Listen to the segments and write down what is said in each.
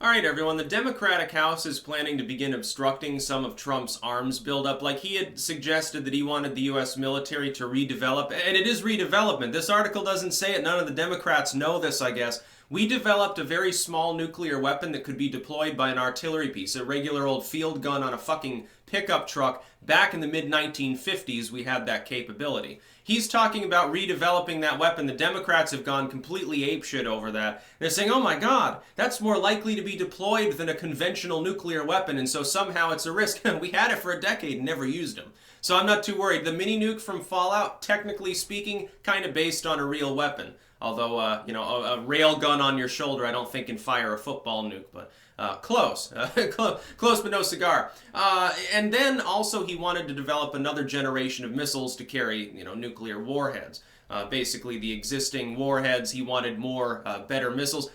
All right, everyone. The Democratic House is planning to begin obstructing some of Trump's arms buildup. Like he had suggested that he wanted the U.S. military to redevelop, and it is redevelopment. This article doesn't say it. None of the Democrats know this, I guess. We developed a very small nuclear weapon that could be deployed by an artillery piece, a regular old field gun on a fucking pickup truck. Back in the mid-1950s, we had that capability. He's talking about redeveloping that weapon. The Democrats have gone completely apeshit over that. They're saying, oh my god, that's more likely to be deployed than a conventional nuclear weapon, and so somehow it's a risk. We had it for a decade and never used them. So I'm not too worried. The mini nuke from Fallout, technically speaking, kind of based on a real weapon. Although, a rail gun on your shoulder, I don't think can fire a football nuke, but close. Close but no cigar. And then also he wanted to develop another generation of missiles to carry, nuclear warheads. Basically the existing warheads, he wanted more, better missiles.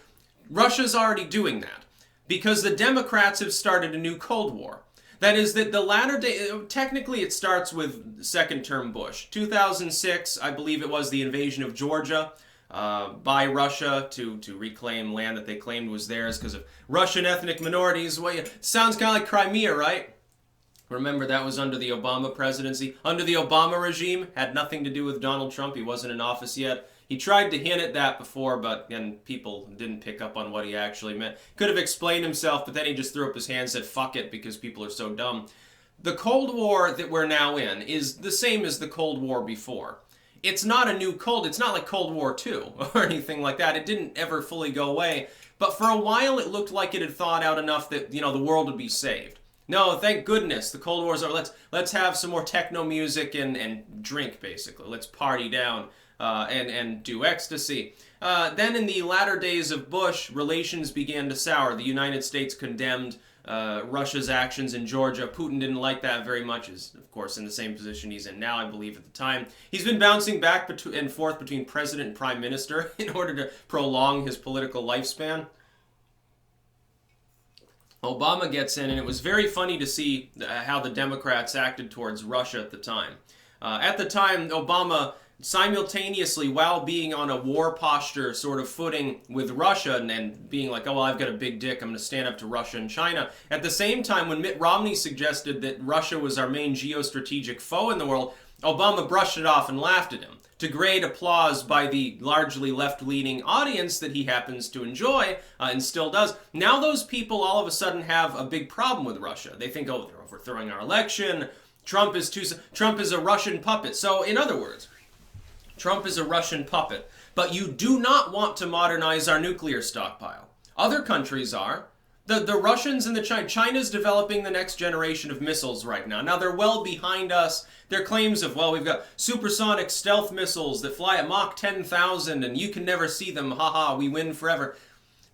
Russia's already doing that because the Democrats have started a new Cold War. That is that the latter day, technically it starts with second term Bush. 2006, I believe it was the invasion of Georgia. By Russia to reclaim land that they claimed was theirs because of Russian ethnic minorities. Well, sounds kind of like Crimea, right? Remember that was under the Obama presidency. Under the Obama regime, had nothing to do with Donald Trump. He wasn't in office yet. He tried to hint at that before, but and people didn't pick up on what he actually meant. Could have explained himself, but then he just threw up his hand and said, fuck it, because people are so dumb. The Cold War that we're now in is the same as the Cold War before. It's not a new it's not like Cold War II or anything like that. It didn't ever fully go away. But for a while it looked like it had thawed out enough that, the world would be saved. No, thank goodness. The Cold War's over. Let's have some more techno music and drink, basically. Let's party down and do ecstasy. Then in the latter days of Bush, relations began to sour. The United States condemned Russia's actions in Georgia. Putin didn't like that very much. Is of course in the same position he's in now, I believe, at the time. He's been bouncing back and forth between president and prime minister in order to prolong his political lifespan. Obama gets in, and it was very funny to see how the Democrats acted towards Russia at the time. At the time, Obama simultaneously, while being on a war posture sort of footing with Russia and being like, oh, well, I've got a big dick, I'm going to stand up to Russia and China. At the same time, when Mitt Romney suggested that Russia was our main geostrategic foe in the world, Obama brushed it off and laughed at him, to great applause by the largely left-leaning audience that he happens to enjoy and still does. Now those people all of a sudden have a big problem with Russia. They think, oh, they're overthrowing our election. Trump is a Russian puppet. So, in other words, Trump is a Russian puppet, but you do not want to modernize our nuclear stockpile. Other countries are. The Russians and China's developing the next generation of missiles right now. Now, they're well behind us. Their claims of, well, we've got supersonic stealth missiles that fly at Mach 10,000 and you can never see them, haha, we win forever.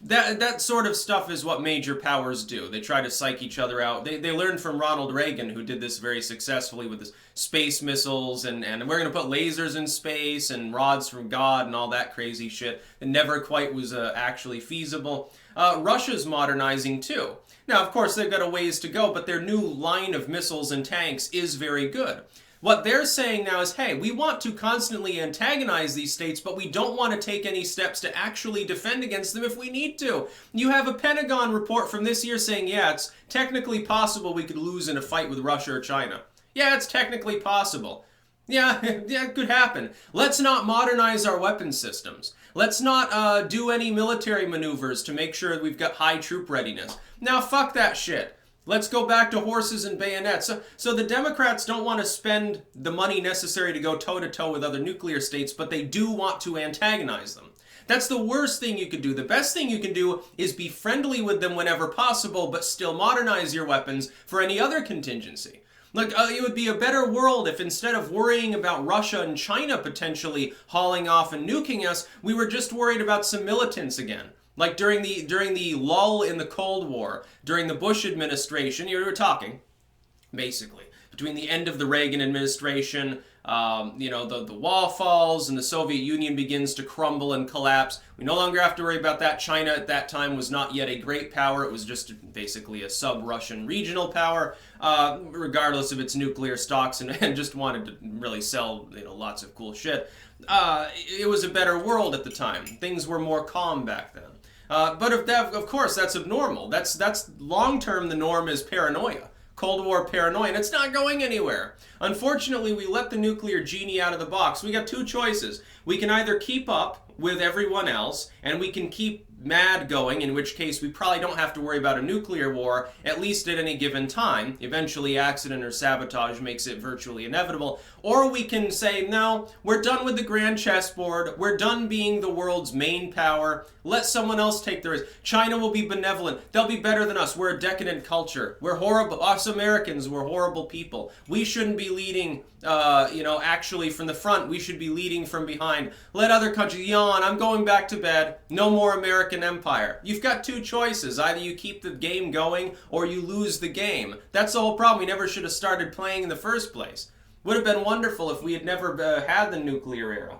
That sort of stuff is what major powers do. They try to psych each other out. They learned from Ronald Reagan, who did this very successfully with his space missiles, and we're going to put lasers in space and rods from God and all that crazy shit. It never quite was actually feasible. Russia's modernizing too. Now, of course, they've got a ways to go, but their new line of missiles and tanks is very good. What they're saying now is, hey, we want to constantly antagonize these states, but we don't want to take any steps to actually defend against them if we need to. You have a Pentagon report from this year saying, yeah, it's technically possible we could lose in a fight with Russia or China. Yeah, it's technically possible. Yeah, it could happen. Let's not modernize our weapon systems. Let's not do any military maneuvers to make sure we've got high troop readiness. Now, fuck that shit. Let's go back to horses and bayonets. So the Democrats don't want to spend the money necessary to go toe-to-toe with other nuclear states, but they do want to antagonize them. That's the worst thing you could do. The best thing you can do is be friendly with them whenever possible, but still modernize your weapons for any other contingency. Look, it would be a better world if instead of worrying about Russia and China potentially hauling off and nuking us, we were just worried about some militants again. Like during the lull in the Cold War, during the Bush administration, you were talking, basically, between the end of the Reagan administration, the wall falls and the Soviet Union begins to crumble and collapse. We no longer have to worry about that. China at that time was not yet a great power. It was just basically a sub-Russian regional power, regardless of its nuclear stocks, and just wanted to really sell lots of cool shit. It was a better world at the time. Things were more calm back then. But if that, of course, that's abnormal. That's long-term, the norm is paranoia. Cold War paranoia, and it's not going anywhere. Unfortunately, we let the nuclear genie out of the box. We got two choices. We can either keep up with everyone else, and we can keep MAD going, in which case we probably don't have to worry about a nuclear war, at least at any given time. Eventually, accident or sabotage makes it virtually inevitable. Or we can say, no, we're done with the grand chessboard. We're done being the world's main power. Let someone else take the risk. China will be benevolent. They'll be better than us. We're a decadent culture. We're horrible. Us Americans, we're horrible people. We shouldn't be leading, actually from the front. We should be leading from behind. Let other countries yawn. I'm going back to bed. No more American empire. You've got two choices. Either you keep the game going or you lose the game. That's the whole problem. We never should have started playing in the first place. Would have been wonderful if we had never had the nuclear era.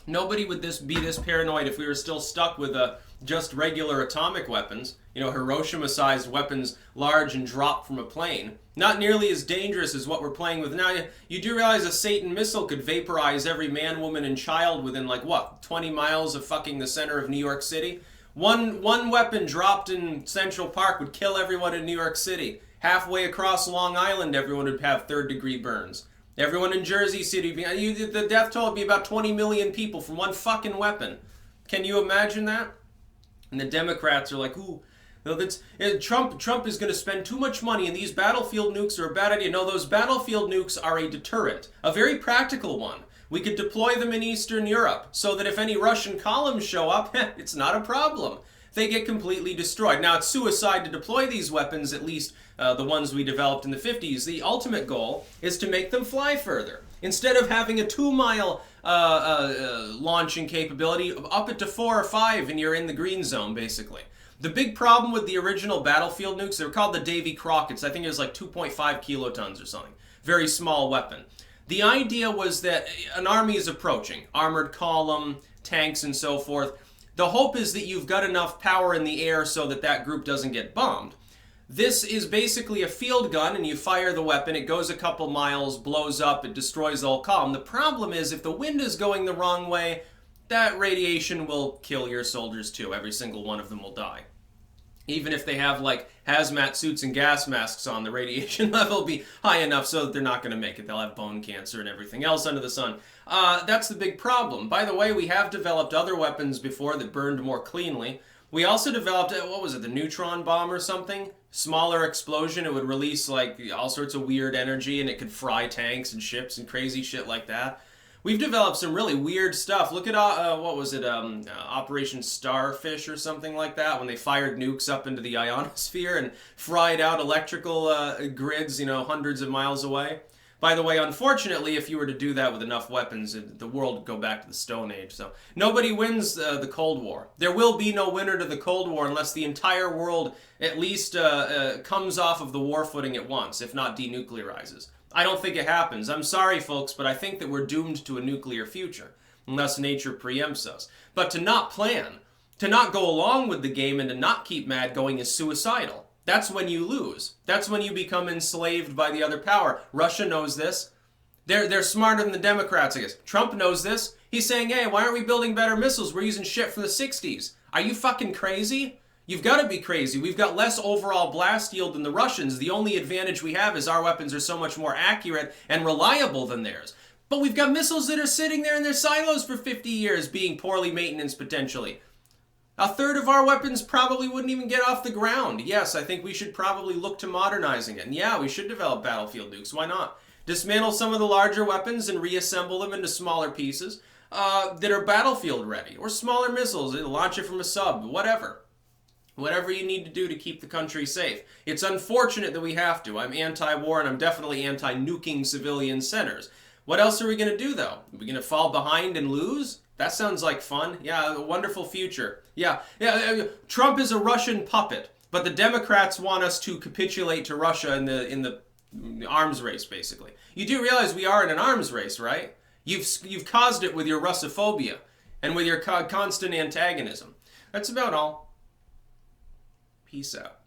Nobody would be this paranoid if we were still stuck with just regular atomic weapons. Hiroshima-sized weapons, large and dropped from a plane. Not nearly as dangerous as what we're playing with now. You do realize a Satan missile could vaporize every man, woman, and child within, 20 miles of fucking the center of New York City? One weapon dropped in Central Park would kill everyone in New York City. Halfway across Long Island, everyone would have third-degree burns. Everyone in Jersey City, the death toll would be about 20 million people from one fucking weapon. Can you imagine that? And the Democrats are like, ooh, Trump is going to spend too much money, and these battlefield nukes are a bad idea. No, those battlefield nukes are a deterrent, a very practical one. We could deploy them in Eastern Europe so that if any Russian columns show up, it's not a problem. They get completely destroyed. Now, it's suicide to deploy these weapons, at least the ones we developed in the 50s. The ultimate goal is to make them fly further. Instead of having a 2-mile launching capability, up it to 4 or 5 and you're in the green zone, basically. The big problem with the original battlefield nukes, they were called the Davy Crockett's. I think it was like 2.5 kilotons or something. Very small weapon. The idea was that an army is approaching, armored column, tanks, and so forth. The hope is that you've got enough power in the air so that that group doesn't get bombed. This is basically a field gun, and you fire the weapon, it goes a couple miles, blows up, it destroys the whole column. The problem is if the wind is going the wrong way, that radiation will kill your soldiers too. Every single one of them will die. Even if they have hazmat suits and gas masks on, the radiation level will be high enough so that they're not going to make it. They'll have bone cancer and everything else under the sun. That's the big problem. By the way, we have developed other weapons before that burned more cleanly. We also developed, the neutron bomb or something? Smaller explosion, it would release all sorts of weird energy and it could fry tanks and ships and crazy shit like that. We've developed some really weird stuff. Look at, Operation Starfish or something like that, when they fired nukes up into the ionosphere and fried out electrical grids, hundreds of miles away. By the way, unfortunately, if you were to do that with enough weapons, the world would go back to the Stone Age. So nobody wins the Cold War. There will be no winner to the Cold War unless the entire world at least comes off of the war footing at once, if not denuclearizes. I don't think it happens. I'm sorry, folks, but I think that we're doomed to a nuclear future, unless nature preempts us. But to not plan, to not go along with the game and to not keep MAD going is suicidal. That's when you lose. That's when you become enslaved by the other power. Russia knows this. They're smarter than the Democrats, I guess. Trump knows this. He's saying, hey, why aren't we building better missiles? We're using shit from the 60s. Are you fucking crazy? You've got to be crazy. We've got less overall blast yield than the Russians. The only advantage we have is our weapons are so much more accurate and reliable than theirs. But we've got missiles that are sitting there in their silos for 50 years being poorly maintained potentially. A third of our weapons probably wouldn't even get off the ground. Yes, I think we should probably look to modernizing it. And yeah, we should develop battlefield nukes. Why not? Dismantle some of the larger weapons and reassemble them into smaller pieces that are battlefield ready. Or smaller missiles, launch it from a sub, whatever. Whatever you need to do to keep the country safe. It's unfortunate that we have to. I'm anti-war and I'm definitely anti-nuking civilian centers. What else are we going to do, though? Are we going to fall behind and lose? That sounds like fun. Yeah, a wonderful future. Yeah. Trump is a Russian puppet, but the Democrats want us to capitulate to Russia in the arms race, basically. You do realize we are in an arms race, right? You've caused it with your Russophobia and with your constant antagonism. That's about all. Peace out.